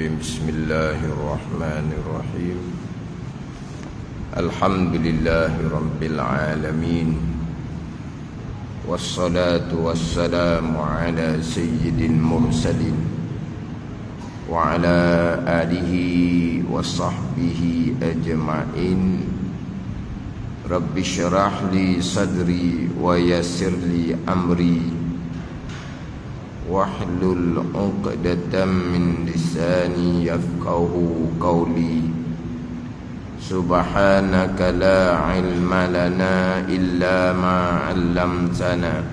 الرجيم بسم الله الرحمن الرحيم الحمد لله رب العالمين والصلاة والسلام على سيد المرسلين وعلى آله وصحبه أجمعين رب اشرح لي صدري ويسر لي أمري واحلل عقدة من لساني يفقهوا قولي سبحانك لا علم لنا إلا ما علمتنا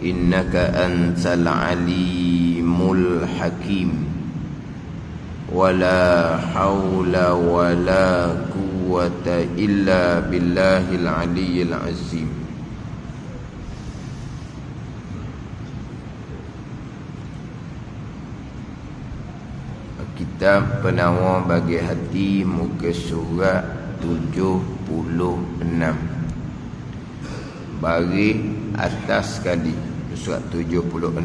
إنك أنت العليم الحكيم ولا حول ولا قوة إلا بالله العلي العظيم. Kitab Penawar bagi Hati, muka surat 76. Baris atas sekali. Surat 76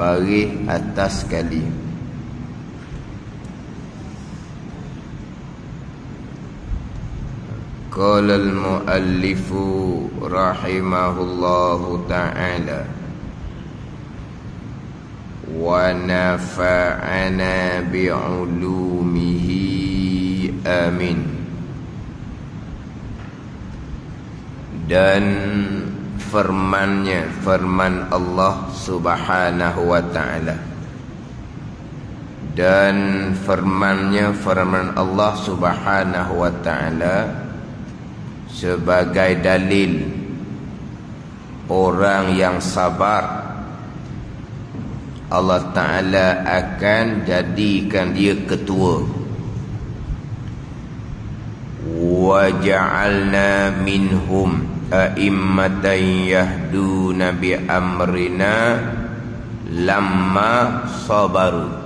baris atas sekali. Qala al-muallifu rahimahullahu ta'ala wa nafa'ana bi'ulumihi amin. Dan firman Allah subhanahu wa ta'ala, dan firman Allah subhanahu wa ta'ala sebagai dalil orang yang sabar, Allah Ta'ala akan jadikan dia ketua. Wa ja'alna minhum a'immatan yahduna bi amrina lamma sabaru.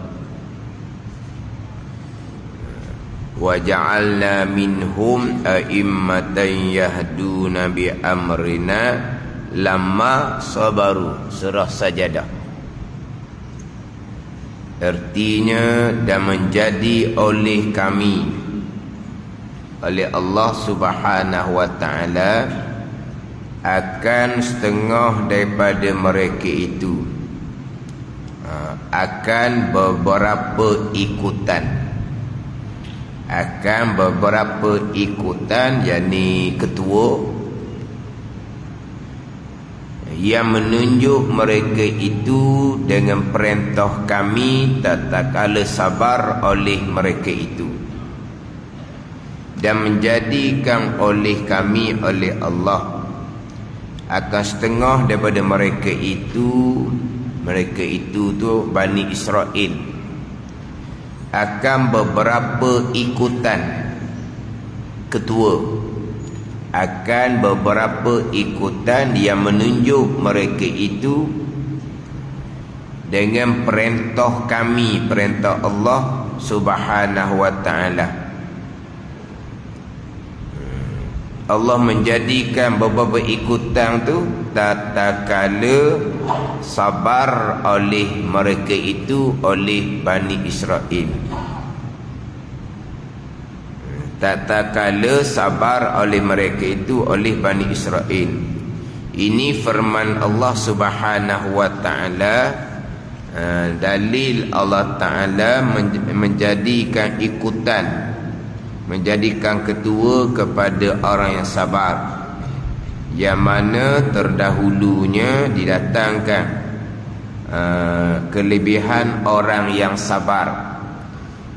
Wa ja'alna minhum a'immatan yahduna bi amrina lamma sabaru. Surah Sajadah. Artinya, dan menjadi oleh kami, oleh Allah subhanahu wa ta'ala, akan setengah daripada mereka itu akan beberapa ikutan, yakni ketua yang menunjuk mereka itu dengan perintah kami tatkala sabar oleh mereka itu, dan menjadikan oleh kami, oleh Allah, akan setengah daripada mereka itu tu Bani Israel, akan beberapa ikutan ketua, akan beberapa ikutan yang menunjuk mereka itu dengan perintah kami, perintah Allah subhanahu wa ta'ala. Allah menjadikan beberapa ikutan tu tatkala sabar oleh mereka itu, oleh Bani Israel. Tatkala sabar oleh mereka itu, oleh Bani Israel. Ini firman Allah subhanahu wa ta'ala, dalil Allah ta'ala menjadikan ikutan, menjadikan ketua kepada orang yang sabar, yang mana terdahulunya didatangkan kelebihan orang yang sabar,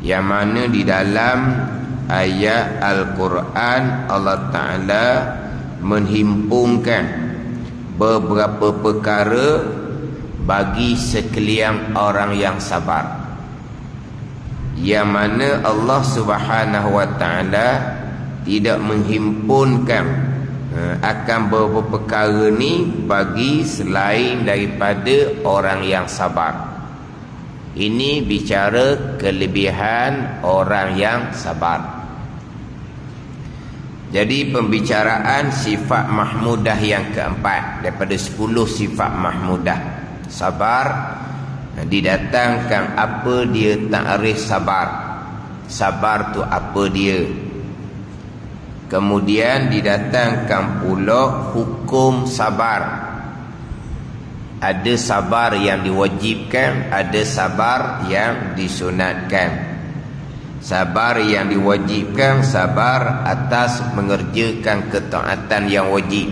yang mana di dalam ayat Al-Quran Allah Ta'ala menghimpunkan beberapa perkara bagi sekalian orang yang sabar, yang mana Allah Subhanahu wa ta'ala tidak menghimpunkan akan beberapa perkara ni bagi selain daripada orang yang sabar. Ini bicara kelebihan orang yang sabar. Jadi pembicaraan sifat mahmudah yang keempat daripada 10 sifat mahmudah. Sabar Didatangkan apa dia ta'rif sabar. Sabar tu apa dia. Kemudian didatangkan pula hukum sabar. Ada sabar yang diwajibkan, ada sabar yang disunatkan. Sabar yang diwajibkan, sabar atas mengerjakan ketaatan yang wajib.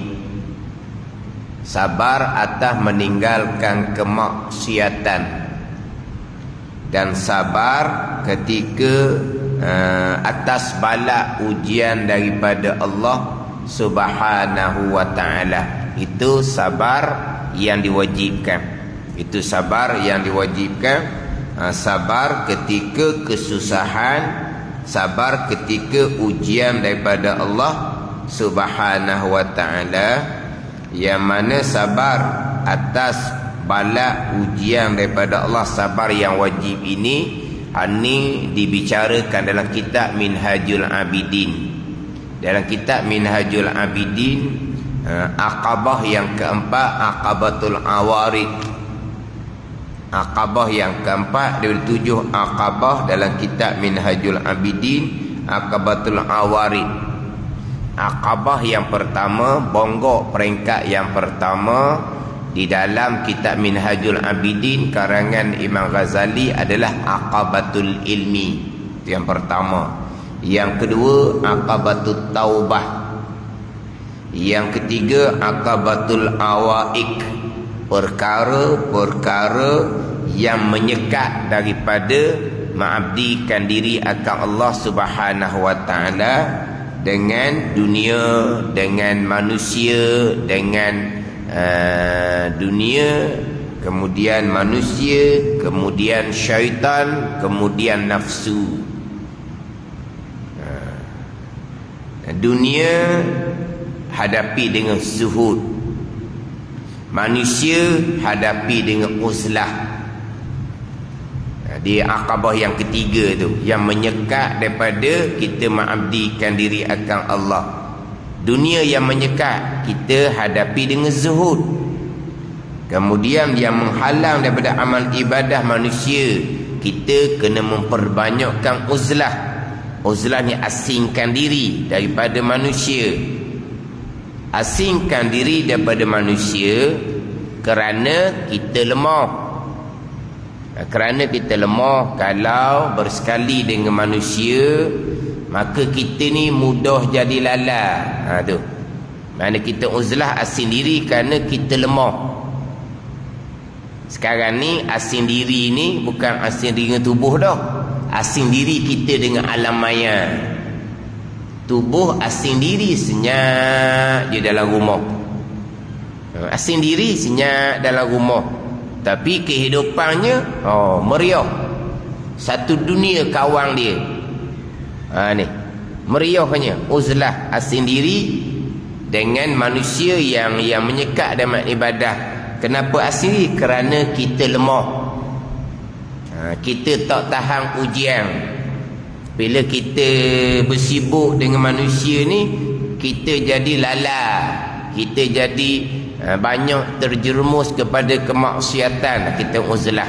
Sabar atas meninggalkan kemaksiatan. Dan sabar ketika atas bala ujian daripada Allah Subhanahu wa ta'ala. Itu sabar yang diwajibkan. Itu sabar yang diwajibkan. Sabar ketika kesusahan, sabar ketika ujian daripada Allah Subhanahu wa ta'ala. Yang mana sabar atas bala ujian daripada Allah, sabar yang wajib ini dibicarakan dalam kitab Minhajul Abidin. Dalam kitab Minhajul Abidin, Aqabah yang keempat, Aqabatul Awarid. Aqabah yang keempat dari 7 Aqabah dalam kitab Minhajul Abidin, Aqabatul Awarid. Aqabah yang pertama, bonggok peringkat yang pertama di dalam kitab Minhajul Abidin karangan Imam Ghazali adalah Aqabatul Ilmi. Itu yang pertama. Yang kedua, Aqabatul Taubah. Yang ketiga, Aqabatul Awaik. Perkara-perkara yang menyekat daripada mengabdikan diri akan Allah Subhanahu wa ta'ala dengan dunia, dengan manusia, dengan dunia, kemudian manusia, kemudian syaitan, kemudian nafsu. Dunia hadapi dengan zuhud, manusia hadapi dengan uzlah. Di Aqabah yang ketiga tu, yang menyekat daripada kita mengabdikan diri akan Allah. Dunia yang menyekat, kita hadapi dengan zuhud. Kemudian yang menghalang daripada amal ibadah manusia, kita kena memperbanyakkan uzlah. Uzlah ni asingkan diri daripada manusia. Asingkan diri daripada manusia kerana kita lemah. Kerana kita lemah, kalau bersekali dengan manusia, maka kita ni mudah jadi lala. Tu. Mana kita uzlah asing diri kerana kita lemah. Sekarang ni asing diri ni bukan asing diri dengan tubuh dah. Asing diri kita dengan alam maya. Tubuh asing diri senyap je dalam rumah. Asing diri senyap dalam rumah. Tapi kehidupannya meriah. Satu dunia kawang dia. Ni meriahnya uzlah asing diri dengan manusia yang menyekat dalam ibadah. Kenapa asing diri? Kerana kita lemah. Kita tak tahan ujian. Bila kita bersibuk dengan manusia ni, kita jadi lala, kita jadi banyak terjerumus kepada kemaksiatan. Kita uzlah.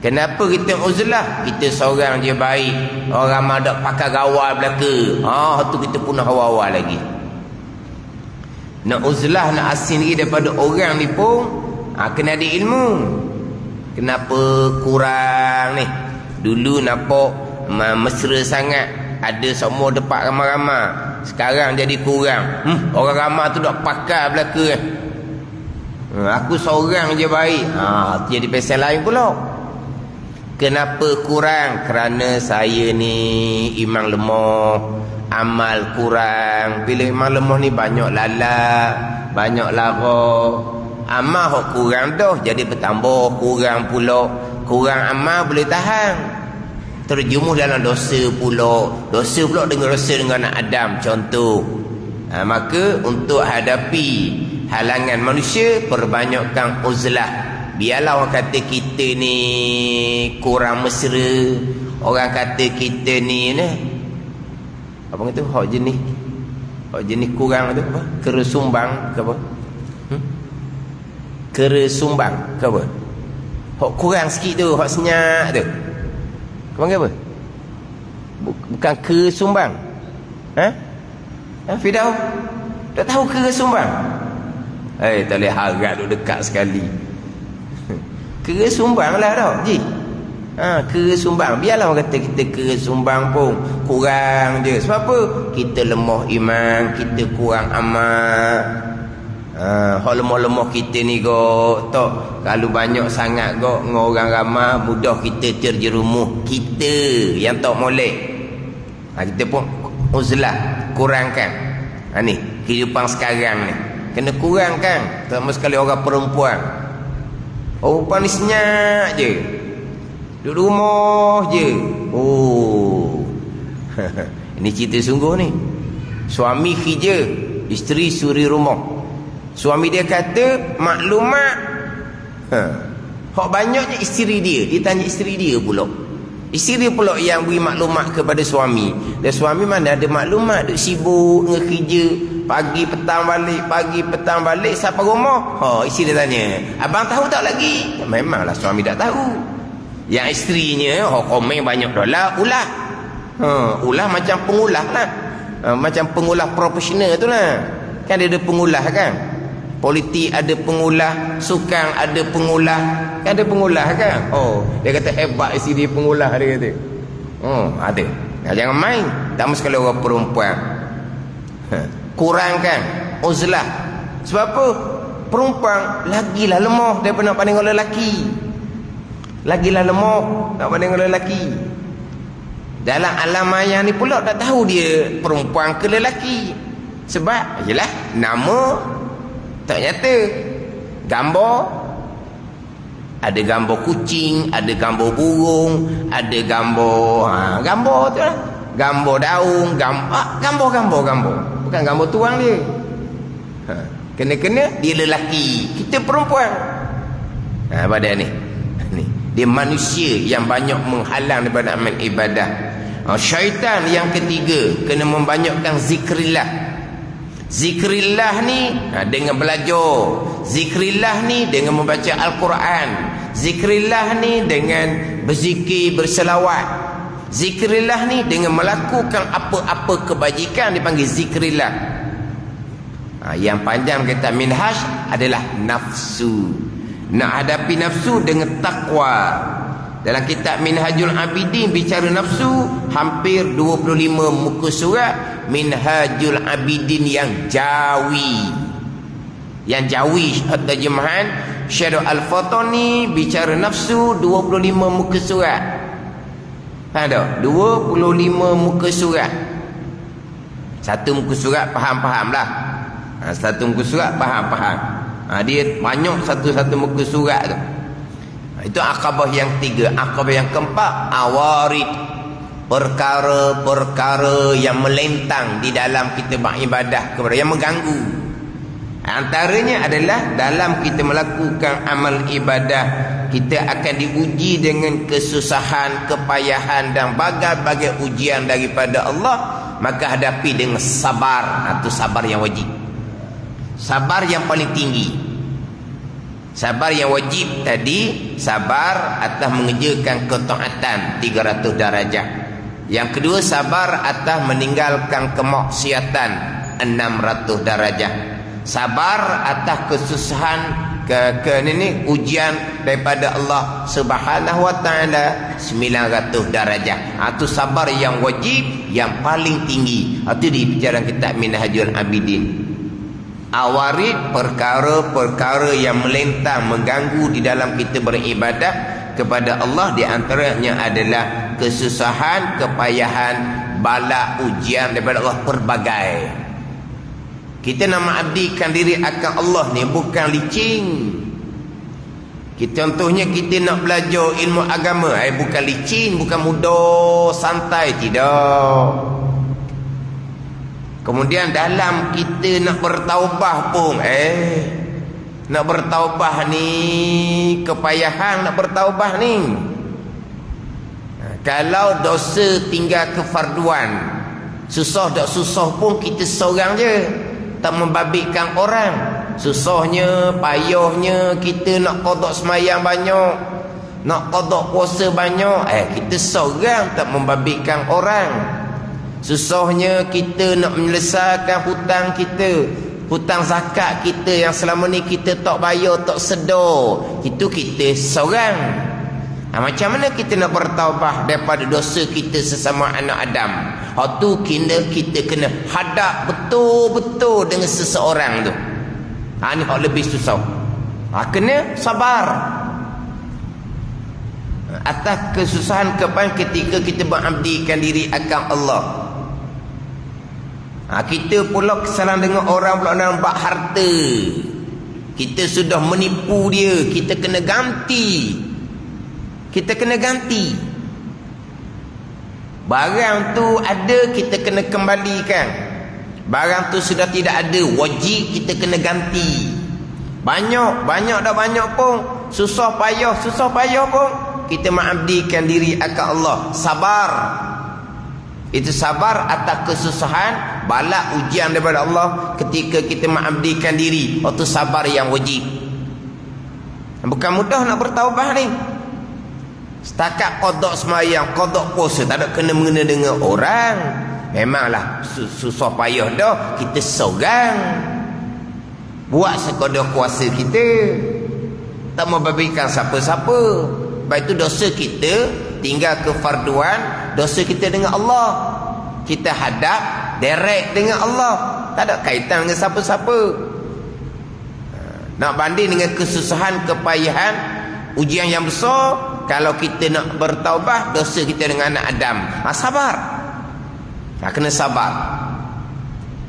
Kenapa kita uzlah? Kita seorang je baik, orang madak pakai gawal belaka, tu kita punah awal-awal lagi. Nak uzlah, nak asing diri daripada orang ni pun kena ada ilmu. Kenapa kurang ni? Dulu nampak mesra sangat, ada semua depak ramai-ramai. Sekarang jadi kurang. Orang ramai tu dak pakai belaka. Aku seorang je baik. Jadi pasal lain pula. Kenapa kurang? Kerana saya ni imam lemah, amal kurang. Bila imam lemah ni banyak lala, banyak lara. Amal hok kurang dah, jadi bertambah kurang pula. Kurang amal boleh tahan, terjerumus dalam dosa pula. Dosa pula dengan dosa dengan anak Adam contoh. Maka untuk hadapi halangan manusia, perbanyakkan uzlah. Biarlah orang kata kita ni kurang mesra, orang kata kita ni apa kata hak jenis kurang tu apa? Keresumbang ke apa? Keresumbang ke apa? Hak kurang sikit tu, hak senyap tu. Kau panggil apa? Bukan kesumbang. Firdaus? Tak tahu kesumbang? Tak boleh harap duduk dekat sekali. Kesumbang lah tau, Ji. Kesumbang. Biarlah orang kata kita kesumbang pun kurang je. Sebab apa? Kita lemah iman, kita kurang amal. Hak lemah-lemah kita ni kok tak, kalau banyak sangat kok dengan orang ramai mudah kita terjerumus. Kita yang tak molek. Kita pun uzlah, kurangkan. Ni kehidupan sekarang ni kena kurangkan. Terutama sekali orang perempuan. Orang perempuan ni senyap je, duduk rumah je. Ini cerita sungguh ni. Suami kerja, isteri suri rumah. Suami dia kata maklumat hak banyaknya isteri dia. Dia tanya isteri dia pula. Isteri dia pula yang beri maklumat kepada suami. Dan suami mana ada maklumat, duk sibuk dengan kerja, pagi petang balik sampai rumah. Isteri dia tanya, abang tahu tak lagi? Memanglah suami tak tahu. Yang isterinya komen banyak dolar ulah. Ulah macam pengulah lah. Macam pengulah profesional tu lah. Kan dia ada pengulah kan. Politik ada pengulah, sukan ada pengulah, kan ada pengulah kan. Dia kata hebat isi dia pengulah, dia kata. Ada. Jangan main. Tak mesti kalau orang perempuan. Kurangkan uzlah. Sebab apa? Perempuan lagilah lemah daripada nak pandang orang lelaki. Lagilah lemah nak pandang orang lelaki. Dalam alam maya ni pula tak tahu dia perempuan ke lelaki. Sebab yalah nama tak nyata. Gambar ada gambar kucing, ada gambar burung, ada gambar gambar tu lah. Gambar daun, gambar. Bukan gambar tuang dia. Kena-kena dia lelaki, kita perempuan. Pada ni. Dia manusia yang banyak menghalang daripada amal ibadah. Syaitan yang ketiga, kena membanyakkan zikrillah. Zikrillah ni dengan belajar. Zikrillah ni dengan membaca Al-Quran. Zikrillah ni dengan berzikir, berselawat. Zikrillah ni dengan melakukan apa-apa kebajikan dipanggil zikrillah. Yang panjang kata minhaj adalah nafsu. Nak hadapi nafsu dengan takwa. Dalam kitab Minhajul Abidin bicara nafsu hampir 25 muka surat. Minhajul Abidin yang jawi. Yang jawi terjemahan Syarh Al-Fatani bicara nafsu 25 muka surat. Ada 25 muka surat. Satu muka surat faham-faham lah. Satu muka surat faham-faham. Dia banyak satu-satu muka surat tu. Itu akabah yang tiga. Akabah yang keempat, awarid. Perkara-perkara yang melentang di dalam kita beribadah kepada, yang mengganggu. Antaranya adalah dalam kita melakukan amal ibadah, kita akan diuji dengan kesusahan, kepayahan dan bagai-bagai ujian daripada Allah. Maka hadapi dengan sabar. Itu sabar yang wajib. Sabar yang paling tinggi. Sabar yang wajib tadi, sabar atas mengerjakan ketaatan 300 darajat. Yang kedua, sabar atas meninggalkan kemaksiatan 600 darajat. Sabar atas kesusahan ujian daripada Allah Subhanahu wa taala 900 darajat. Itu sabar yang wajib yang paling tinggi. Itu di bicara kitab Minhajul Abidin. Awarid, perkara-perkara yang melentang, mengganggu di dalam kita beribadah kepada Allah. Di antaranya adalah kesusahan, kepayahan, bala, ujian daripada Allah pelbagai. Kita nak mengabdikan diri akan Allah ni bukan licin. Contohnya kita nak belajar ilmu agama, bukan licin, bukan mudah, santai, tidak. Kemudian dalam kita nak bertaubah pun nak bertaubah ni kepayahan, nak bertaubah ni. Kalau dosa tinggal kefarduan, susah tak susah pun kita seorang je, tak membabitkan orang. Susahnya, payahnya kita nak qada semayang banyak, nak qada puasa banyak, kita seorang tak membabitkan orang. Susahnya kita nak menyelesaikan hutang kita, hutang zakat kita yang selama ni kita tak bayar, tak sedar, itu kita seorang. Macam mana kita nak bertaubah daripada dosa kita sesama anak Adam? Tu kita kena hadap betul-betul dengan seseorang tu. Ni hak lebih susah. Kena sabar atas kesusahan ketika kita mengabdikan diri akan Allah. Kita pula kesalahan dengan orang pula nampak harta, kita sudah menipu dia, kita kena ganti. Kita kena ganti. Barang tu ada, kita kena kembalikan. Barang tu sudah tidak ada, wajib kita kena ganti. Banyak dah banyak pun, susah payah pun kita mengabdikan diri akan Allah. Sabar. Itu sabar atas kesusahan, bala ujian daripada Allah ketika kita mengabdikan diri. Itu sabar yang wajib. Bukan mudah nak bertaubah ni. Setakat qada semayang, qada puasa, tak ada kena-mengena dengan orang. Memanglah susah payah dah, kita seorang buat sekadar kuasa kita, tak membabitkan siapa-siapa. Baik itu dosa kita tinggal kefarduan, dosa kita dengan Allah. Kita hadap direct dengan Allah, tak ada kaitan dengan siapa-siapa. Nak banding dengan kesusahan, kepayahan, ujian yang besar, kalau kita nak bertaubah dosa kita dengan anak Adam, sabar. Kena sabar.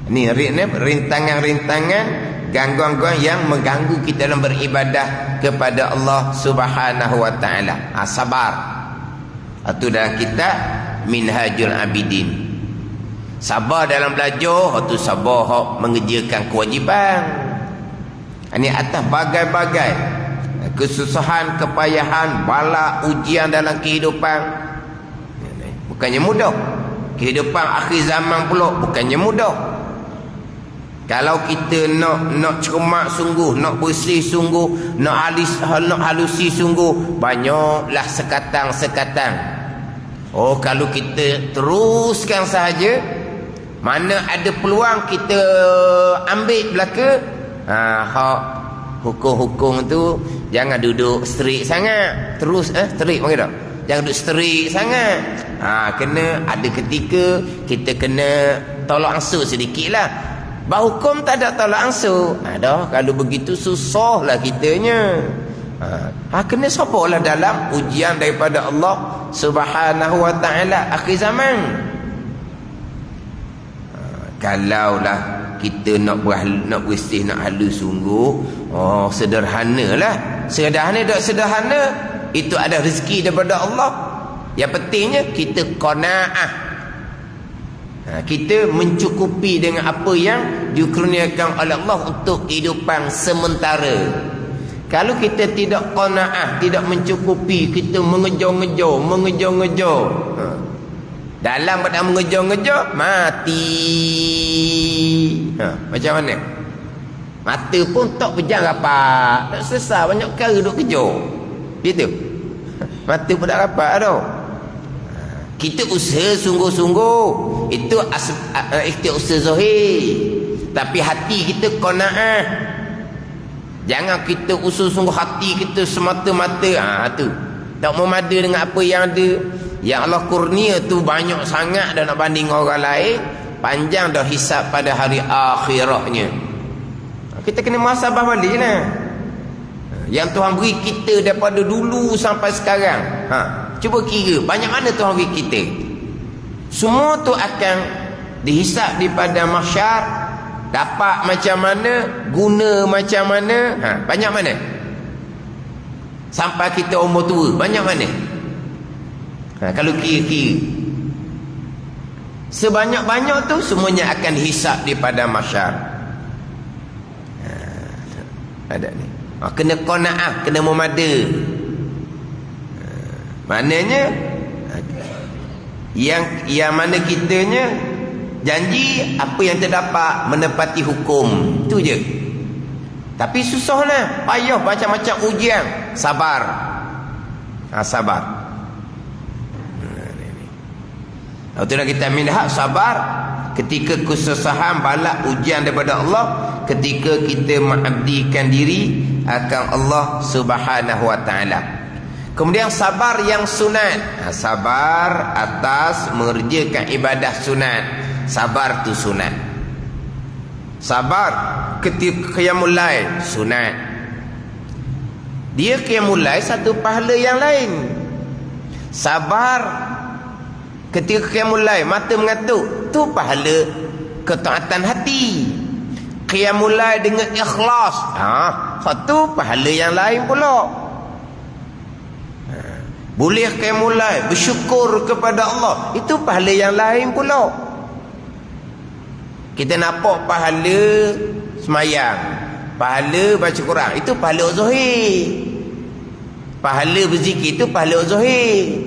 Ni rintangan-rintangan, gangguan-gangguan yang mengganggu kita dalam beribadah kepada Allah Subhanahu wa taala. Sabar. Itu dalam kitab Minhajul Abidin. Sabar dalam belajar, itu sabar hak mengerjakan kewajipan. Ini atas bagai-bagai kesusahan, kepayahan, bala, ujian dalam kehidupan. Bukannya mudah. Kehidupan akhir zaman pula bukannya mudah. Kalau kita nak cermat sungguh, nak bersih sungguh, nak halusi sungguh, banyaklah sekatang-sekatang. Kalau kita teruskan sahaja, mana ada peluang kita ambil belaka. Hak hukum-hukum tu jangan duduk strict sangat. Terus strict panggil tak? Jangan duduk strict sangat. Kena ada ketika kita kena tolak ansur sedikit lah. Hukum tak ada tolak ansur. Dah kalau begitu susahlah kitanya. Kena sabarlah dalam ujian daripada Allah Subhanahu wa taala akhir zaman. Kalaulah kita nak bersih, nak halus sungguh, sederhanalah. Sederhana, itu ada rezeki daripada Allah. Yang pentingnya kita qanaah. Kita mencukupi dengan apa yang dikurniakan oleh Allah untuk kehidupan sementara. Kalau kita tidak qanaah, tidak mencukupi, kita mengejar-ngejar. Dalam pada mengejar-ngejar, mati. Macam mana? Mata pun tak berjalan rapat, tak selesai, banyak perkara duk kejar. Gitu. Mata pun tak rapat dah. Kita usaha sungguh-sungguh, itu usaha zahir. Tapi hati kita qanaah. Jangan kita usaha sungguh hati kita semata-mata. Tu tak memada dengan apa yang ada. Yang Allah kurnia tu banyak sangat, dan nak banding orang lain, panjang dah hisab pada hari akhirahnya. Kita kena muhasabah balik lah. Yang Tuhan beri kita daripada dulu sampai sekarang. Cuba kira banyak mana Tuhan beri kita. Semua tu akan dihisab di pada mahsyar. Dapat macam mana, guna macam mana, banyak mana. Sampai kita umur tua, banyak mana. Kalau kira-kira sebanyak-banyak tu semuanya akan dihisab di pada mahsyar. Ada ni. Kena qanaah, kena memada. Maknanya yang mana kitanya janji apa yang terdapat menepati hukum, tu je. Tapi susahlah, payah macam-macam ujian, sabar. Sabar. Itulah kita minta sabar ketika kesusahan, bala, ujian daripada Allah, ketika kita mengabdikan diri akan Allah Subhanahu wa taala. Kemudian sabar yang sunat. Sabar atas mengerjakan ibadah sunat. Sabar tu sunat. Sabar ketika qiyamul lail sunat. Dia qiyamul lail satu pahala yang lain. Sabar ketika qiyamul lail mata mengatuk, tu pahala ketaatan hati. Qiyamul lail dengan ikhlas, satu pahala yang lain pula. Boleh qiyamul lail bersyukur kepada Allah, itu pahala yang lain pula. Kita nampak pahala semayang, pahala baca Quran, itu pahala zahir. Pahala berzikir itu pahala zahir.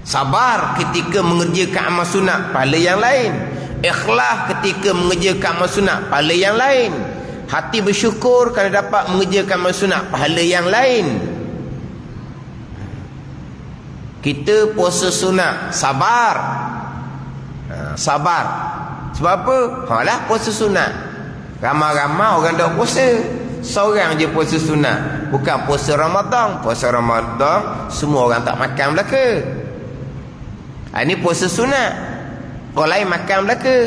Sabar ketika mengerjakan amal sunat, pahala yang lain. Ikhlas ketika mengerjakan amal sunat, pahala yang lain. Hati bersyukur kerana dapat mengerjakan amal sunat, pahala yang lain. Kita puasa sunat, sabar. Sabar. Sebab apa? Halah puasa sunat. Ramai-ramai orang tak puasa. Seorang je puasa sunat. Bukan puasa Ramadan. Puasa Ramadan semua orang tak makan belaka. Ini puasa sunat. Orang lain makan belaka.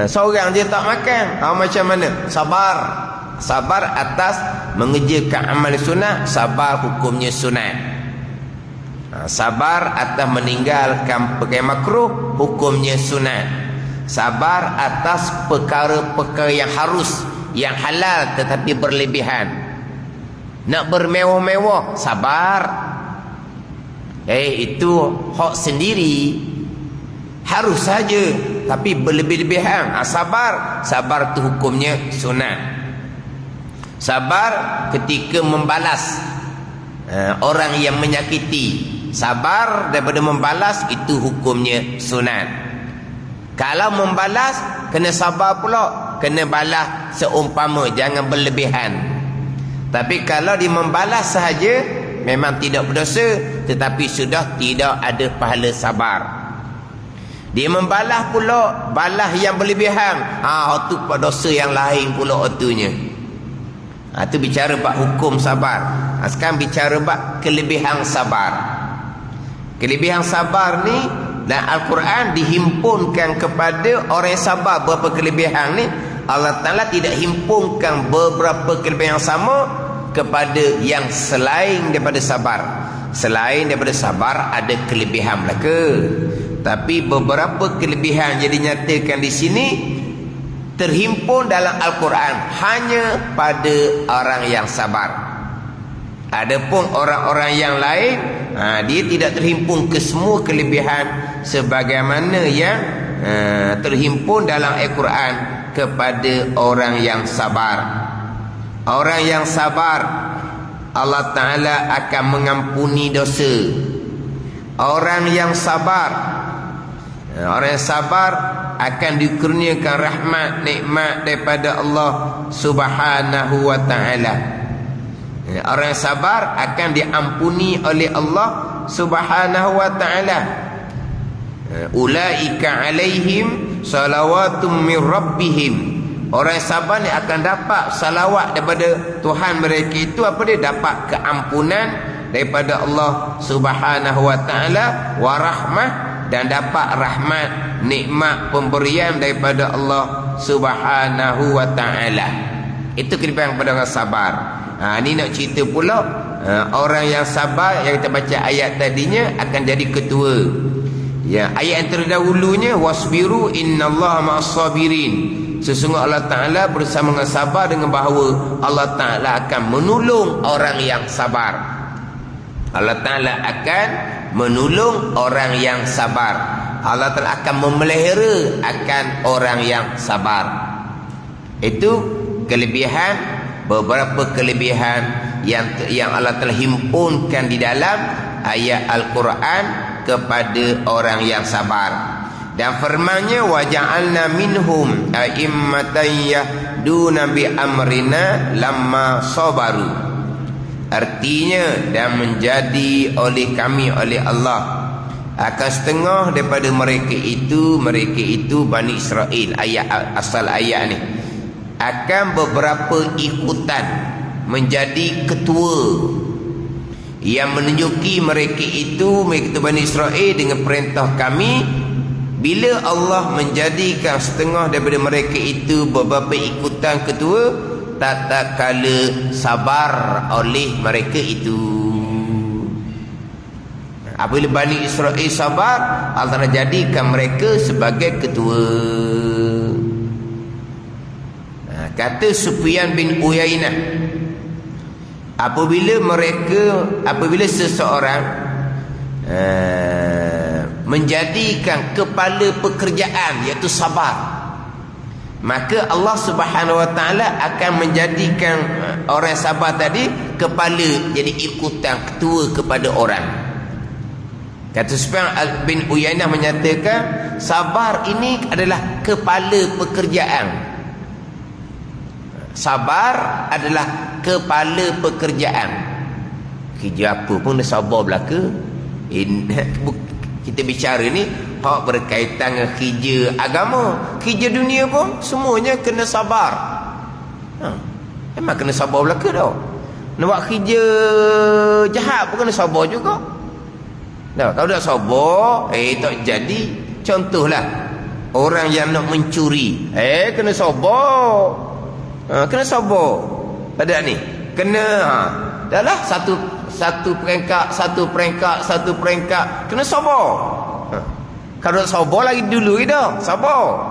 Seorang je tak makan. Macam mana? Sabar. Sabar atas mengerjakan amal sunat. Sabar hukumnya sunat. Sabar atas meninggalkan perkara makruh, hukumnya sunat. Sabar atas perkara-perkara yang harus, yang halal tetapi berlebihan. Nak bermewah-mewah, sabar. Itu hak sendiri. Harus saja, tapi berlebih-lebihan. Sabar. Sabar tu hukumnya sunat. Sabar ketika membalas orang yang menyakiti. Sabar daripada membalas, itu hukumnya sunat. Kalau membalas, kena sabar pula. Kena balas seumpama, jangan berlebihan. Tapi kalau dia membalas sahaja, memang tidak berdosa, tetapi sudah tidak ada pahala sabar. Dia membalas pula, balas yang berlebihan, itu dosa yang lain pula otunya. Itu bicara bab hukum sabar. Sekarang bicara bab kelebihan sabar. Kelebihan sabar ni dan Al-Quran dihimpunkan kepada orang yang sabar. Berapa kelebihan ni Allah Ta'ala tidak himpunkan beberapa kelebihan yang sama kepada yang selain daripada sabar. Selain daripada sabar ada kelebihan belaka. Tapi beberapa kelebihan yang dinyatakan di sini terhimpun dalam Al-Quran hanya pada orang yang sabar. Adapun orang-orang yang lain, dia tidak terhimpun ke semua kelebihan sebagaimana yang terhimpun dalam Al-Quran kepada orang yang sabar. Orang yang sabar, Allah Ta'ala akan mengampuni dosa. Orang yang sabar, orang yang sabar akan dikurniakan rahmat, nikmat daripada Allah Subhanahu wa Ta'ala. Orang yang sabar akan diampuni oleh Allah Subhanahu wa Ta'ala. Ulaika alaihim salawatum min rabbihim. Orang yang sabar ni akan dapat salawat daripada Tuhan mereka. Itu apa dia? Dapat keampunan daripada Allah Subhanahu wa Ta'ala, wa rahmah, dan dapat rahmat, nikmat, pemberian daripada Allah Subhanahu wa Ta'ala. Itu kelebihan kepada orang sabar. Ni nak cerita pula, orang yang sabar yang kita baca ayat tadinya akan jadi ketua. Ya, ayat yang terdahulunya wasbiru innallaha ma'as-sabirin. Sesungguhnya Allah Ta'ala bersama dengan sabar, dengan bahawa Allah Ta'ala akan menolong orang yang sabar. Allah Ta'ala akan menolong orang yang sabar. Allah Ta'ala akan memelihara akan orang yang sabar. Itu kelebihan, beberapa kelebihan yang Allah telah himpunkan di dalam ayat Al-Quran kepada orang yang sabar. Dan firman-Nya waja'alna minhum a'immatan yahduna bi amrina lamma sabaru. Artinya, dan menjadi oleh kami, oleh Allah, akan setengah daripada mereka itu Bani Israel. Asal ayat ni akan beberapa ikutan menjadi ketua yang menunjuki mereka itu Bani Israel dengan perintah kami. Bila Allah menjadikan setengah daripada mereka itu beberapa ikutan ketua, tak kala sabar oleh mereka itu. Apabila Bani Israel sabar, Allah jadikan mereka sebagai ketua. Kata Sufyan bin Uyainah, apabila seseorang menjadikan kepala pekerjaan, iaitu sabar, maka Allah Subhanahu Wa Taala akan menjadikan orang sabar tadi kepala, jadi ikutan ketua kepada orang. Kata Sufyan bin Uyainah menyatakan, sabar ini adalah kepala pekerjaan. Sabar adalah kepala pekerjaan. Kerja apa pun dah sabar belaka. Kita bicara ni hak berkaitan dengan kerja agama, kerja dunia pun semuanya kena sabar. Memang kena sabar belaka tau. Nak buat kerja jahat pun kena sabar juga. Kalau tak sabar, tak jadi. Contohlah orang yang nak mencuri, kena sabar. Kena sabar. Pada ni kena dah lah satu perengkak kena sabar. Kalau tak sabar lagi dulu dah sabar.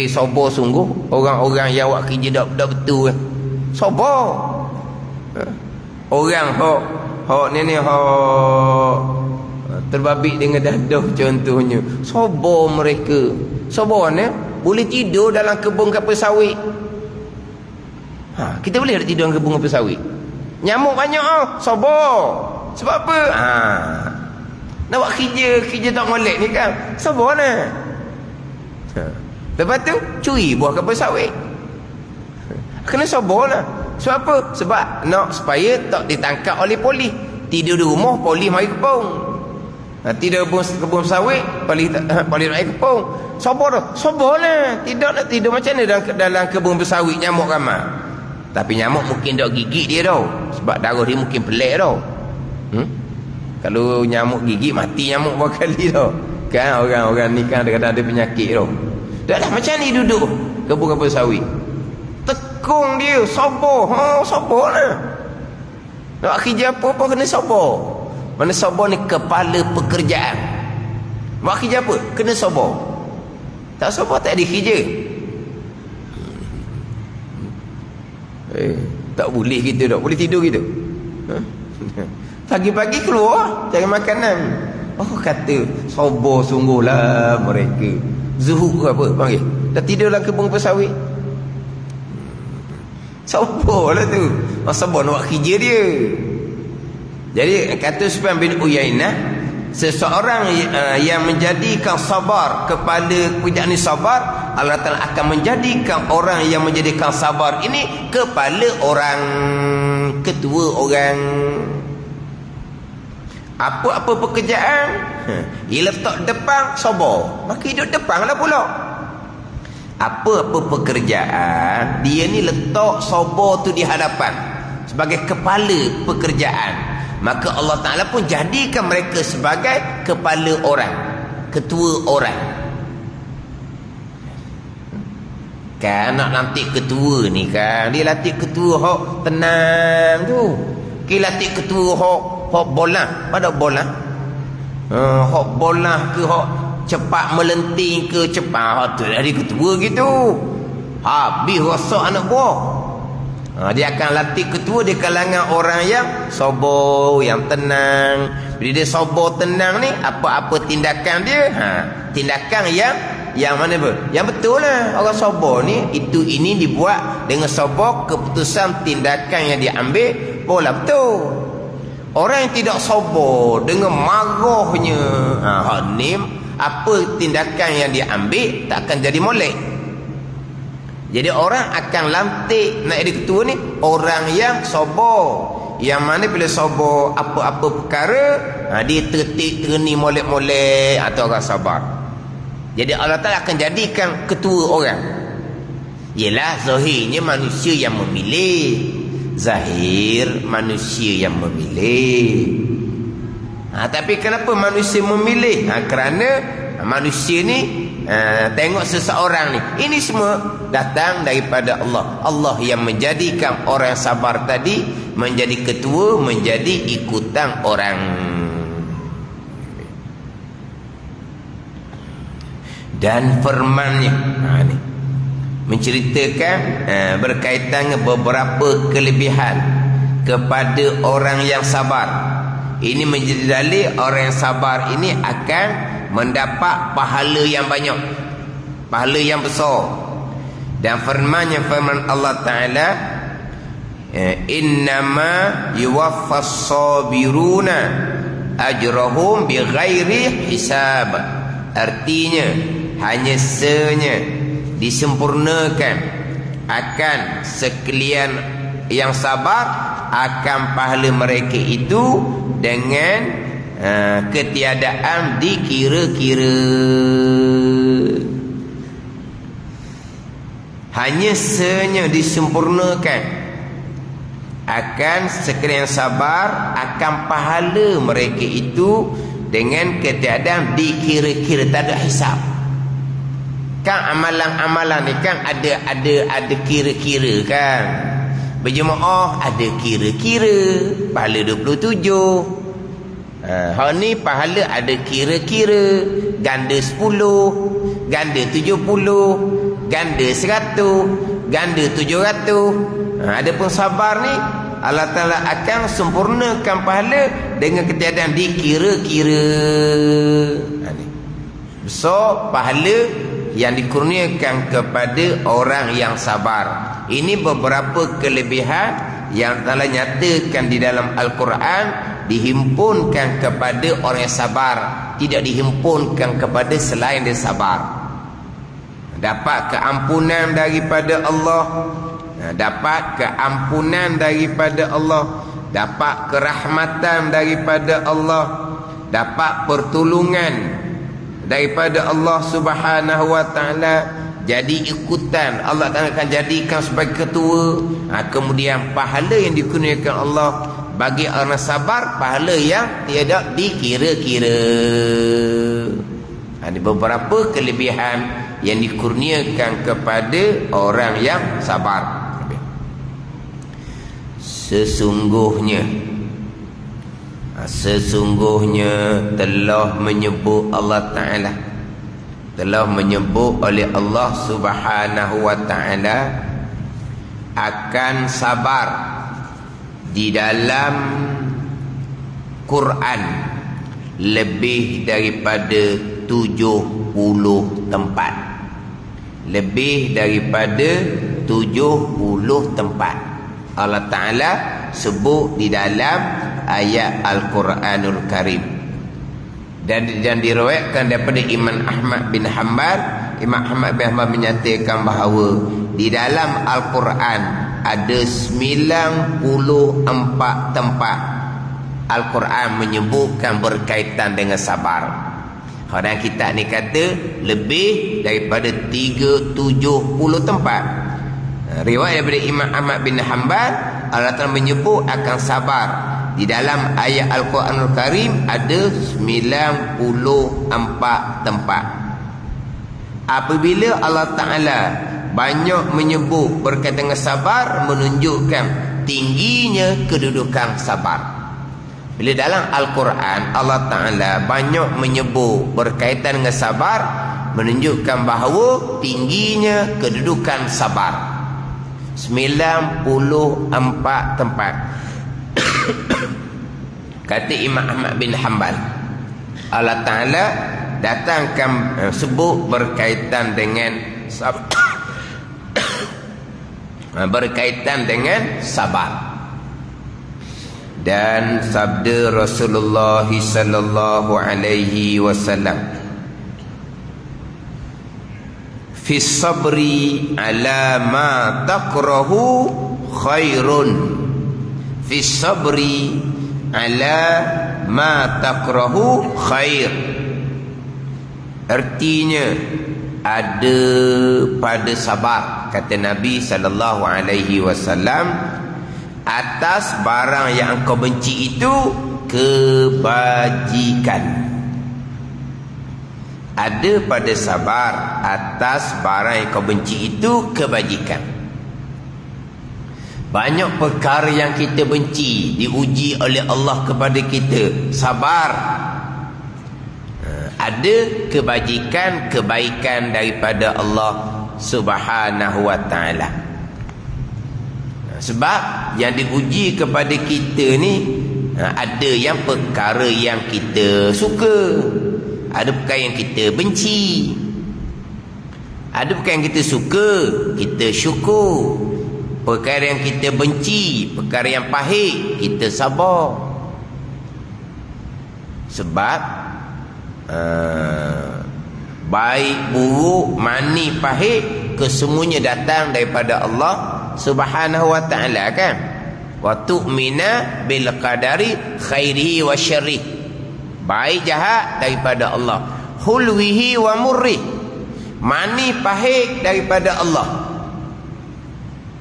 Sabar sungguh orang-orang yang buat kerja dak betul. Sabar. Orang hok ni terbabit dengan dadah contohnya, sabar mereka. Sabar ni boleh tidur dalam kebun kelapa sawit. Kita boleh tak tidur dalam kebun kelapa sawit? Nyamuk banyak sabar. Sebab apa? Nak buat kerja tak molek ni kan, sabar lah. Lepas tu curi buah kelapa sawit, kena sabar lah. Sebab apa? Sebab nak supaya tak ditangkap oleh polis. Tidur di rumah, polis mari kepung. Tidur kebun sawit, polis mari kepung. Sabar dah. Sabar lah. Tidak nak tidur macam mana dalam kebun bersawit, nyamuk ramai. Tapi nyamuk mungkin tak gigit dia tau. Sebab darah dia mungkin pelik tau. Kalau nyamuk gigit, mati nyamuk berapa kali tau. Kan orang-orang ni kan kadang-kadang ada penyakit tau. Dah lah macam ni duduk kebun kelapa sawit. Tekung dia, sabar. Sabar lah. Nak kerja apa pun kena sabar. Mana sabar ni kepala pekerjaan. Buat kerja apa? Kena sabar. Tak sabar tak ada kerja. Tak boleh gitu, tak boleh tidur gitu. Pagi-pagi keluar cari makanan. Kata sabar sungguhlah mereka. Zuhud ke apa panggil? Dah tidur dalam kebun kelapa sawit. Sabarlah tu. Sabar nak buat kerja dia. Jadi kata Sufyan bin Uyainah, seseorang yang menjadikan sabar kepada pekerjaan ini sabar, Allah Ta'ala akan menjadikan orang yang menjadikan sabar ini kepala orang, ketua orang. Apa-apa pekerjaan dia letak depan sabar, maka hidup depan lah pula. Apa-apa pekerjaan dia ni letak sabar tu di hadapan sebagai kepala pekerjaan, maka Allah Ta'ala pun jadikan mereka sebagai kepala orang, ketua orang. Kan nak lantik ketua ni kan, dia lantik ketua hok tenang tu. Kita lantik ketua hok bolah, pada bolah. Hok bolah ke hok cepat melenting ke cepat, tu dari ketua gitu. Habis rosak anak buah. Dia akan latih ketua di kalangan orang yang sabar, yang tenang. Bila dia sabar tenang ni, apa-apa tindakan dia, tindakan yang mana apa? Yang betul lah. Orang sabar ni, ini dibuat dengan sabar, keputusan tindakan yang diambil bola betul. Orang yang tidak sabar dengan marahnya, apa tindakan yang diambil tak akan jadi molek. Jadi orang akan lantik nak jadi ketua ni orang yang sabar. Yang mana bila sabar apa-apa perkara, dia tertik, terni, molek-molek, atau orang sabar. Jadi Allah Ta'ala akan jadikan ketua orang. Yelah, zahirnya manusia yang memilih. Zahir manusia yang memilih. Tapi kenapa manusia memilih? Kerana manusia ni tengok seseorang ni, ini semua datang daripada Allah. Allah yang menjadikan orang sabar tadi menjadi ketua, menjadi ikutan orang. Dan firman-Nya ni menceritakan berkaitan dengan beberapa kelebihan kepada orang yang sabar. Ini menjadi dalil orang yang sabar ini akan mendapat pahala yang banyak, pahala yang besar. Dan firman-Nya, firman Allah Ta'ala, innama yuwaffas sabiruna ajrahum bighairi hisab. Artinya hanya disempurnakan akan sekalian yang sabar akan pahala mereka itu dengan ketiadaan dikira-kira. Hanya disempurnakan akan sekalian sabar akan pahala mereka itu dengan ketiadaan dikira-kira, tak ada hisab. Kan amalan-amalan ni kan ada kira-kira kan. Berjemaah ada kira-kira, pahala 27. Hari ni pahala ada kira-kira, ganda 10, ganda 70, ganda 100, ganda 700. Adapun sabar ni Allah Ta'ala akan sempurnakan pahala dengan ketiadaan dikira-kira. So pahala yang dikurniakan kepada orang yang sabar. Ini beberapa kelebihan yang telah nyatakan di dalam Al-Quran, dihimpunkan kepada orang yang sabar, tidak dihimpunkan kepada selain dia sabar. Dapat keampunan daripada Allah, dapat keampunan daripada Allah, dapat kerahmatan daripada Allah, dapat pertolongan daripada Allah Subhanahu wa Ta'ala. Jadi ikutan Allah Ta'ala akan jadikan sebagai ketua. Kemudian pahala yang dikurniakan Allah bagi orang sabar, pahala yang tiada dikira-kira. Ada beberapa kelebihan yang dikurniakan kepada orang yang sabar. Sesungguhnya telah menyebut Allah Ta'ala, telah menyebut oleh Allah Subhanahu wa Ta'ala akan sabar di dalam Quran lebih daripada 70 tempat. Lebih daripada 70 tempat Allah Ta'ala sebut di dalam ayat Al-Quranul Karim. Dan diriwayatkan daripada Imam Ahmad bin Hanbal. Imam Ahmad bin Hanbal menyatakan bahawa di dalam Al-Quran ada 94 tempat Al-Quran menyebutkan berkaitan dengan sabar. Orang kita ni kata lebih daripada 70 tempat. Riwayat daripada Imam Ahmad bin Hanbal, Allah Ta'ala menyebut akan sabar di dalam ayat Al-Quranul Karim ada 94 tempat. Apabila Allah Ta'ala banyak menyebut berkaitan dengan sabar, menunjukkan tingginya kedudukan sabar. Bila dalam Al-Quran Allah Ta'ala banyak menyebut berkaitan dengan sabar, menunjukkan bahawa tingginya kedudukan sabar. 94 tempat. Kata Imam Ahmad bin Hanbal, Allah Ta'ala datangkan sebut berkaitan dengan sabar. Berkaitan dengan sabar. Dan sabda Rasulullah sallallahu alaihi wasallam, fi sabri ala ma takrahu khairun. Fi sabri ala ma takrahu khair. Artinya ada pada sabar, kata Nabi sallallahu alaihi wasallam, atas barang yang engkau benci itu kebajikan. Ada pada sabar atas barang yang kau benci itu kebajikan. Banyak perkara yang kita benci diuji oleh Allah kepada kita. Sabar. Ada kebajikan, kebaikan daripada Allah Subhanahu wa ta'ala. Sebab yang diuji kepada kita ni, ada yang perkara yang kita suka, ada perkara yang kita benci. Ada perkara yang kita suka, kita syukur. Perkara yang kita benci, perkara yang pahit, kita sabar. Sebab baik, buruk, manis, pahit, kesemuanya datang daripada Allah Subhanahu wa ta'ala, kan? Wa tu'mina bil qadari khairihi wa syarrih. Baik jahat daripada Allah, hulwihi wa murrih. Manis, pahit daripada Allah.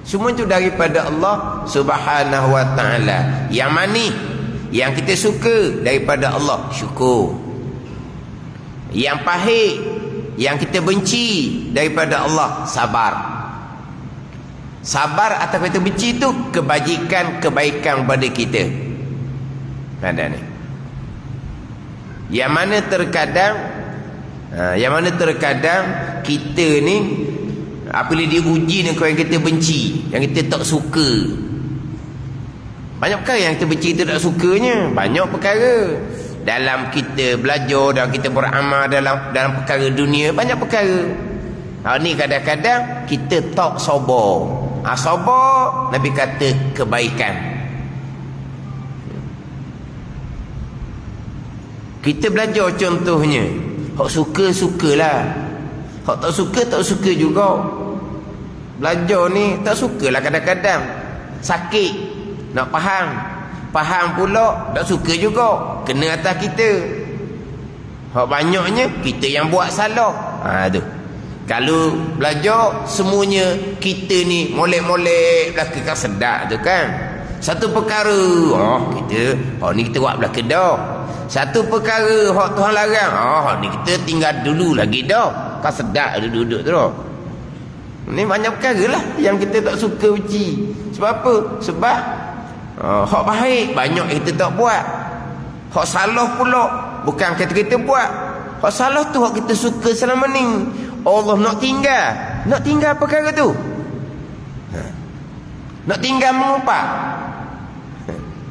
Semua itu daripada Allah Subhanahu wa ta'ala. Yang manis, yang kita suka daripada Allah, syukur. Yang pahit, yang kita benci daripada Allah, sabar. Sabar atas kita benci itu kebajikan, kebaikan pada kita. Ada ni. Yang mana terkadang kita ni apabila diuji dengan yang kita benci, yang kita tak suka. Banyak perkara yang kita benci, kita tak sukanya. Banyak perkara. Dalam kita belajar, dalam kita beramal, dalam perkara dunia, banyak perkara. Ni kadang-kadang kita tak sabar. Sabar, Nabi kata kebaikan. Kita belajar contohnya, hak suka, sukalah. Hak tak suka, tak suka juga. Belajar ni tak sukalah kadang-kadang. Sakit, nak faham. Faham pula, tak suka juga. Kena atas kita. Hak banyaknya, kita yang buat salah. Tu. Kalau belajar, semuanya kita ni molek-molek belaka, kan sedap tu kan. Satu perkara, kita, ni kita buat belaka dah. Satu perkara, hak Tuhan larang, ni kita tinggal dulu lagi dah. Kan sedap duduk-duduk tu dah. Ni banyak perkara lah yang kita tak suka benci. Sebab apa? Sebab hak baik banyak kita tak buat. Hak salah pula bukan kita buat. Hak salah tu hak kita suka selama ni. Allah nak tinggal perkara tu. Nak tinggal mengupak.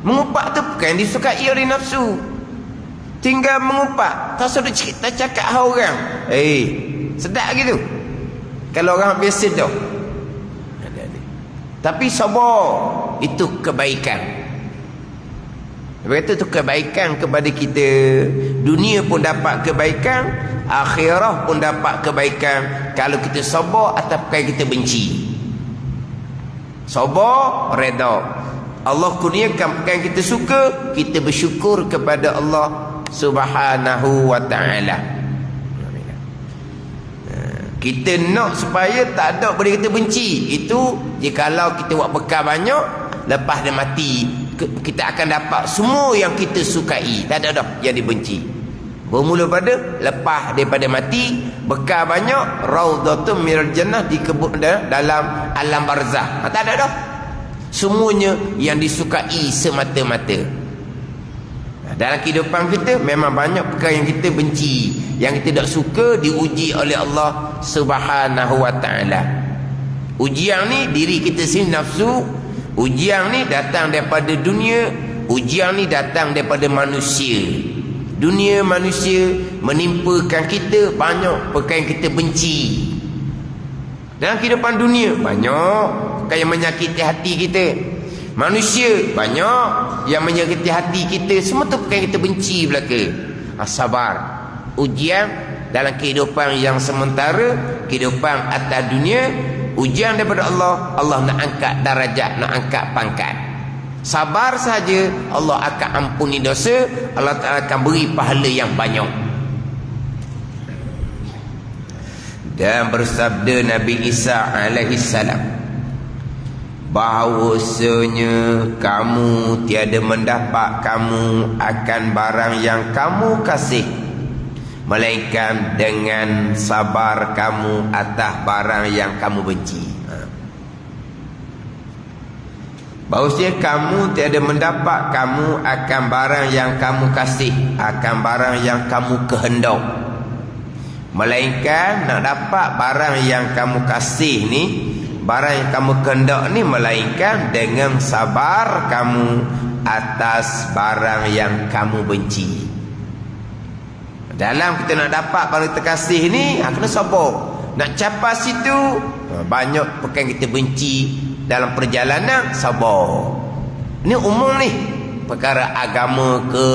Mengupak tu bukan yang disukai oleh nafsu. Tinggal mengupak. Tak suruh cerita cakap orang. Sedap gitu. Kalau orang biasa dah. Tapi sabar, itu kebaikan. Berkata itu kebaikan kepada kita. Dunia pun dapat kebaikan, akhirah pun dapat kebaikan kalau kita sabar atas perkara yang kita benci. Sabar, reda. Allah kurniakan perkara yang kita suka, kita bersyukur kepada Allah Subhanahu wa ta'ala. Kita nak supaya tak ada benda kita benci. Itu jikalau kita buat bekal banyak, lepas dia mati, kita akan dapat semua yang kita sukai. Tak ada dah yang dibenci. Bermula pada lepas daripada mati, bekal banyak, raudhatun minal jannah, dikebut dalam alam barzah. Tak ada dah. Semuanya yang disukai semata-mata. Dalam kehidupan kita memang banyak perkara yang kita benci, yang kita tak suka, diuji oleh Allah Subhanahu wa ta'ala. Ujian ni diri kita sendiri, nafsu. Ujian ni datang daripada dunia. Ujian ni datang daripada manusia. Dunia, manusia menimpakan kita banyak perkara yang kita benci. Dalam kehidupan dunia banyak perkara yang menyakiti hati kita. Manusia banyak yang menyakiti hati kita. Semua tu perkara yang kita benci belaka. Sabar. Ujian dalam kehidupan yang sementara, kehidupan atas dunia, ujian daripada Allah. Allah nak angkat darajat, nak angkat pangkat. Sabar saja, Allah akan ampuni dosa, Allah Ta'ala akan beri pahala yang banyak. Dan bersabda Nabi Isa alaihi salam, bahawasanya kamu tiada mendapat kamu akan barang yang kamu kasih, melainkan dengan sabar kamu atas barang yang kamu benci. Bahawasanya kamu tiada mendapat kamu akan barang yang kamu kasih, akan barang yang kamu kehendak, melainkan nak dapat barang yang kamu kasih ni, barang yang kamu kehendak ni, melainkan dengan sabar kamu atas barang yang kamu benci. Dalam kita nak dapat barang terkasih ni, kena sabar. Nak capai situ, banyak perkara kita benci dalam perjalanan, sabar. Ini umum ni, perkara agama ke,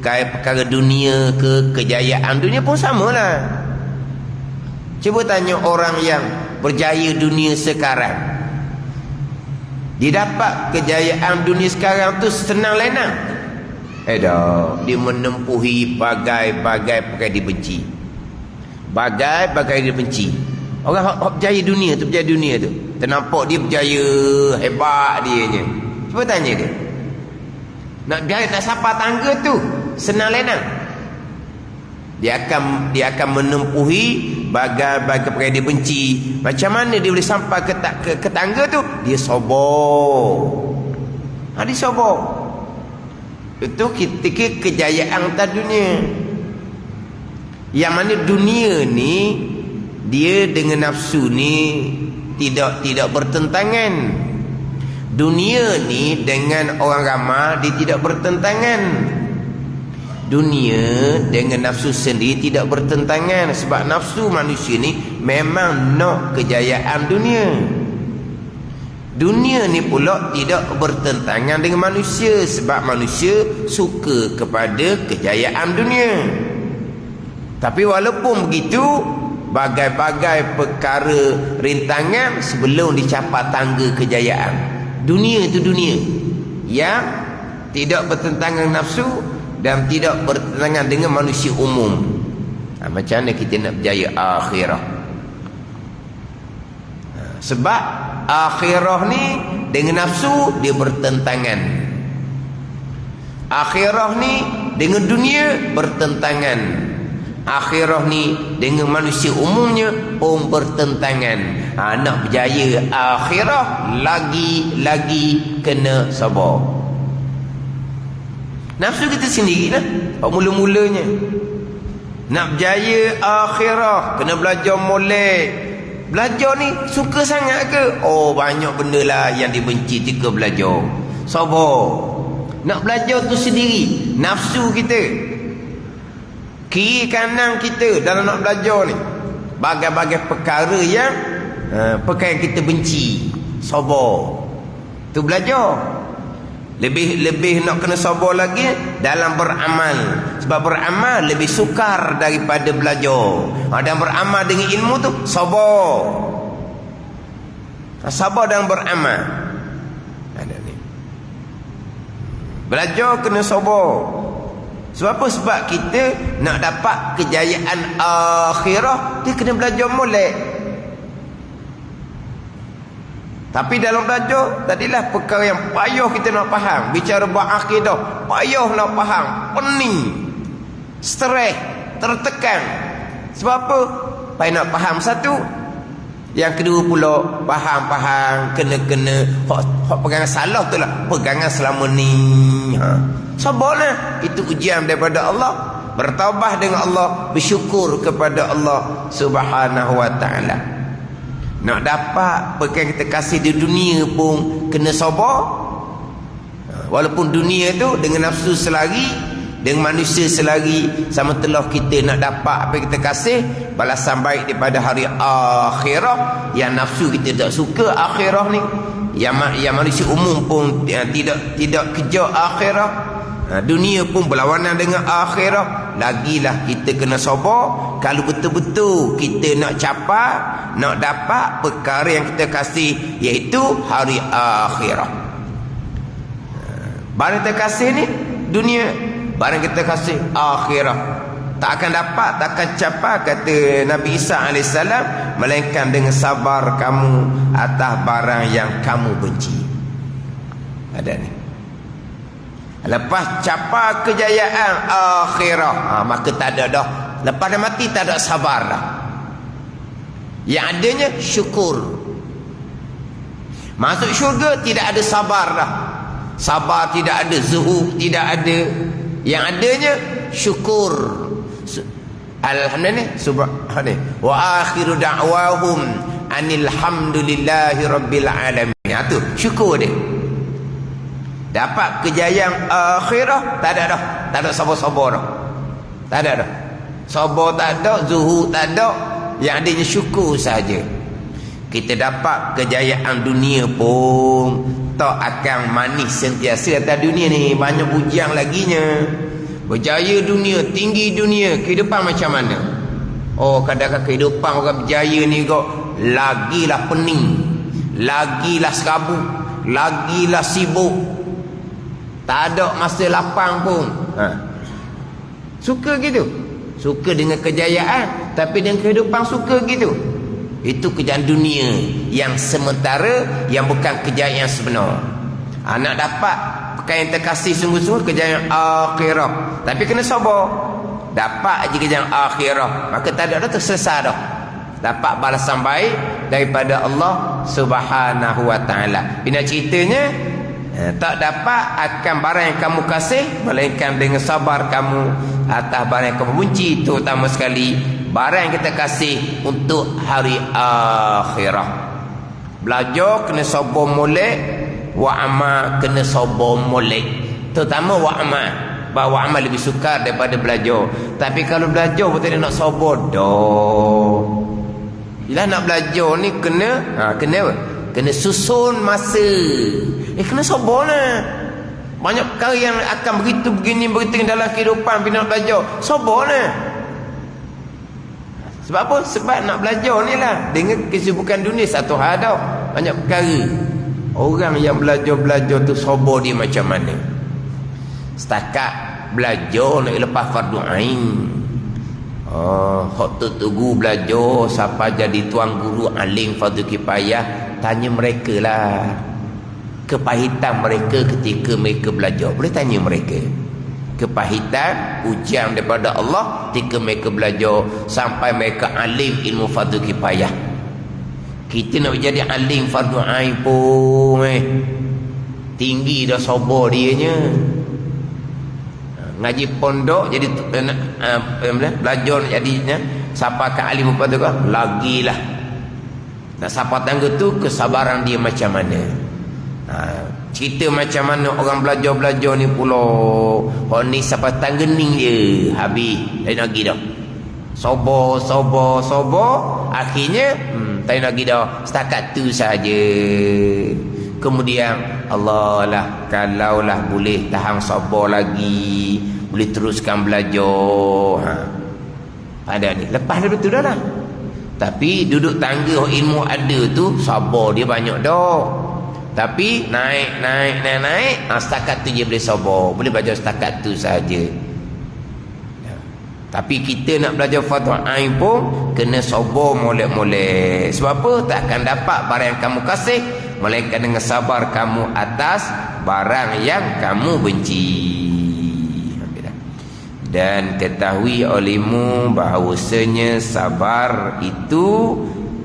perkara dunia ke, kejayaan dunia pun samalah. Cuba tanya orang yang berjaya dunia sekarang, dia dapat kejayaan dunia sekarang tu senang lenang? Dia menempuhi bagai-bagai perkara dibenci, bagai-bagai dibenci. Orang yang berjaya dunia tu, berjaya dunia tu, ternampak dia berjaya, hebat dianya. Cuba tanya dia, nak berjaya, nak sampai tangga tu senang lenang? Dia akan menempuhi bagai-bagai perkara dia benci. Macam mana dia boleh sampai ke tangga tu? Dia sabar. Dia sabar. Itu ketika kejayaan atas dunia. Yang mana dunia ni, dia dengan nafsu ni tidak bertentangan. Dunia ni dengan orang ramai dia tidak bertentangan. Dunia dengan nafsu sendiri tidak bertentangan. Sebab nafsu manusia ni memang nak kejayaan dunia. Dunia ni pula tidak bertentangan dengan manusia, sebab manusia suka kepada kejayaan dunia. Tapi walaupun begitu, bagai-bagai perkara rintangan sebelum dicapai tangga kejayaan. Dunia itu dunia yang tidak bertentangan dengan nafsu dan tidak bertentangan dengan manusia umum. Macam mana kita nak berjaya akhirah? Sebab akhirah ni dengan nafsu dia bertentangan. Akhirah ni dengan dunia bertentangan. Akhirah ni dengan manusia umumnya pun bertentangan. Nak berjaya akhirah, lagi kena sabar. Nafsu kita sendirilah mula-mulanya. Nak berjaya akhirah kena belajar molek. Belajar ni suka sangat ke? Banyak benda lah yang dibenci ketika belajar. Sabar. Nak belajar tu sendiri, nafsu kita, kiri kanan kita dalam nak belajar ni, bagai-bagai perkara yang kita benci. Sabar. Tu belajar. Lebih nak kena sabar lagi dalam beramal. Sebab beramal lebih sukar daripada belajar. Dan beramal dengan ilmu tu sabar. Sabar dan beramal. Ada ni. Belajar kena sabar. Sebab apa? Sebab kita nak dapat kejayaan akhirah, dia kena belajar molek. Tapi dalam belajar, tadilah perkara yang payah kita nak faham. Bicara berakidah, payah nak faham, pening, stres, tertekan. Sebab apa? Payah nak faham satu. Yang kedua pula, faham, kena hak pegangan salah tu lah, pegangan selama ni. Sabarlah. Itu ujian daripada Allah. Bertaubat dengan Allah, bersyukur kepada Allah Subhanahu wa ta'ala. Nak dapat perkara kita kasih di dunia pun kena sabar. Walaupun dunia tu dengan nafsu selari, dengan manusia selari, sama telah kita nak dapat apa yang kita kasih, balasan baik daripada hari akhirah. Yang nafsu kita tak suka akhirah ni, yang manusia umum pun tidak kejar akhirah. Dunia pun berlawanan dengan akhirat. Lagilah kita kena sabar kalau betul-betul kita nak capai, nak dapat perkara yang kita kasih, iaitu hari akhirat. Barang kita kasih ni dunia, barang kita kasih akhirat. Tak akan dapat, tak akan capai, kata Nabi Isa AS, melainkan dengan sabar kamu atas barang yang kamu benci. Ada ni. Lepas capai kejayaan akhirah, maka tak ada dah. Lepas dah mati tak ada sabar dah. Yang adanya syukur. Masuk syurga tidak ada sabar dah. Sabar tidak ada, zuhud tidak ada. Yang adanya syukur. Alhamdulillah, subhanallah. Wa akhiru da'wahum anil hamdulillahi rabbil alamin. Itu syukur dia. Dapat kejayaan akhirah tak ada dah. Tak ada sabar-sabar dah. Tak ada dah. Sabar tak ada, zuhud tak ada. Yang adanya syukur saja. Kita dapat kejayaan dunia pun tak akan manis sentiasa atas dunia ni. Banyak bujang laginya. Berjaya dunia, tinggi dunia, kehidupan macam mana? Oh, kadang-kadang kehidupan orang berjaya ni kok lagilah pening, lagilah serabut, lagilah sibuk. Tak ada masa lapang pun. Suka gitu. Suka dengan kejayaan, tapi dengan kehidupan suka gitu. Itu kejayaan dunia yang sementara, yang bukan kejayaan yang sebenar. Nak dapat perkara yang terkasih sungguh-sungguh, kejayaan akhirat. Tapi kena sabar. Dapat je kejayaan akhirat, maka tak ada dah, tersesat dah. Dapat balasan baik daripada Allah Subhanahu wa taala. Bila ceritanya tak dapat akan barang yang kamu kasih, melainkan dengan sabar kamu atas barang yang kamu benci, terutama sekali barang yang kita kasih untuk hari akhirah. Belajar kena sabar molek, wa amal kena sabar molek. Terutama wa amal. Bahawa amal lebih sukar daripada belajar. Tapi kalau belajar betul nak sabar dah. Bila nak belajar ni kena susun masa. Kena sabar lah. Banyak perkara yang akan begitu dalam kehidupan bila nak belajar. Sabar lah. Sebab apa? Sebab nak belajar ni lah dengan kesibukan dunia satu hal dah. Banyak perkara. Orang yang belajar tu sabar dia macam mana? Setakat belajar nak lepas fardu ain. Hak tu belajar siapa jadi tuan guru alim fardu kifayah, tanya mereka lah. Kepahitan mereka ketika mereka belajar, boleh tanya mereka. Kepahitan ujian daripada Allah ketika mereka belajar sampai mereka alim ilmu fardu kifayah. Kita nak jadi alim fardu ain pun tinggi dah sabar dianya. Ngaji pondok jadi belajar nak jadinya siapa ke alim fardu kah, lagilah. Nak siapa tangga tu kesabaran dia macam mana. Cerita macam mana orang belajar ni pula. Ni sampai tanggening je habis, lain lagi dah. Sabar. Akhirnya tak lagi dah, setakat tu saja. Kemudian Allah lah, kalaulah boleh tahan sabar lagi, boleh teruskan belajar. Ada ni lepas dulu tu dah lah. Tapi duduk tangga ilmu ada tu, sabar dia banyak dah. Tapi naik setakat tu je boleh sabar, boleh belajar setakat tu saja. Tapi kita nak belajar fardu ain pun kena sabar molek-molek. Sebab apa? Tak akan dapat barang yang kamu kasih, melainkan dengan sabar kamu atas barang yang kamu benci. Dan ketahui olehmu bahawasanya sabar itu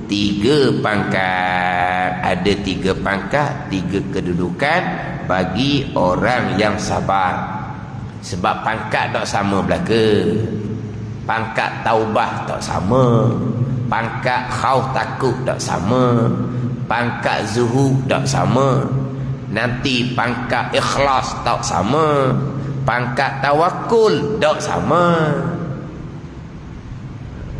3 pangkat. Ada 3 pangkat, 3 kedudukan bagi orang yang sabar. Sebab pangkat tak sama belaka. Pangkat taubah tak sama. Pangkat khauf takut tak sama. Pangkat zuhud tak sama. Nanti pangkat ikhlas tak sama. Pangkat tawakul tak sama.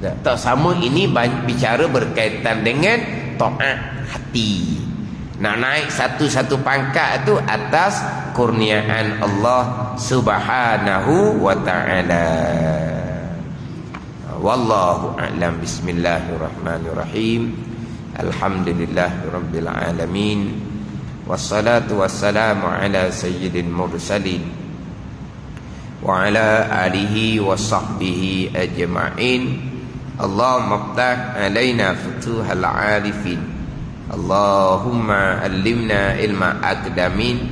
Tak sama. Ini bicara berkaitan dengan taat hati. Nak naik satu-satu pangkat tu atas kurniaan Allah Subhanahu wa ta'ala. Wallahu a'lam. Bismillahirrahmanirrahim. Alhamdulillahirabbil alamin. Wassalatu wassalamu ala sayyidil mursalin wa ala alihi wa sahbihi ajma'in. Allahumma ftah alaina futuhal arifin. Allahumma allimna ilma aqdamin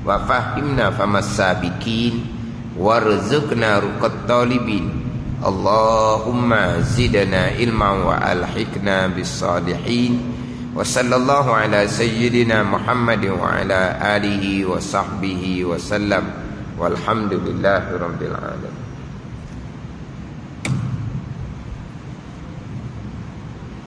wa fahimna famas sabiqin warzuqna ruqat talibin. Allahumma zidna ilman wa alhiqna bis salihin. Wa sallallahu ala sayyidina Muhammadin wa ala alihi wa sahbihi wa sallam. Walhamdulillahi rabbil alamin.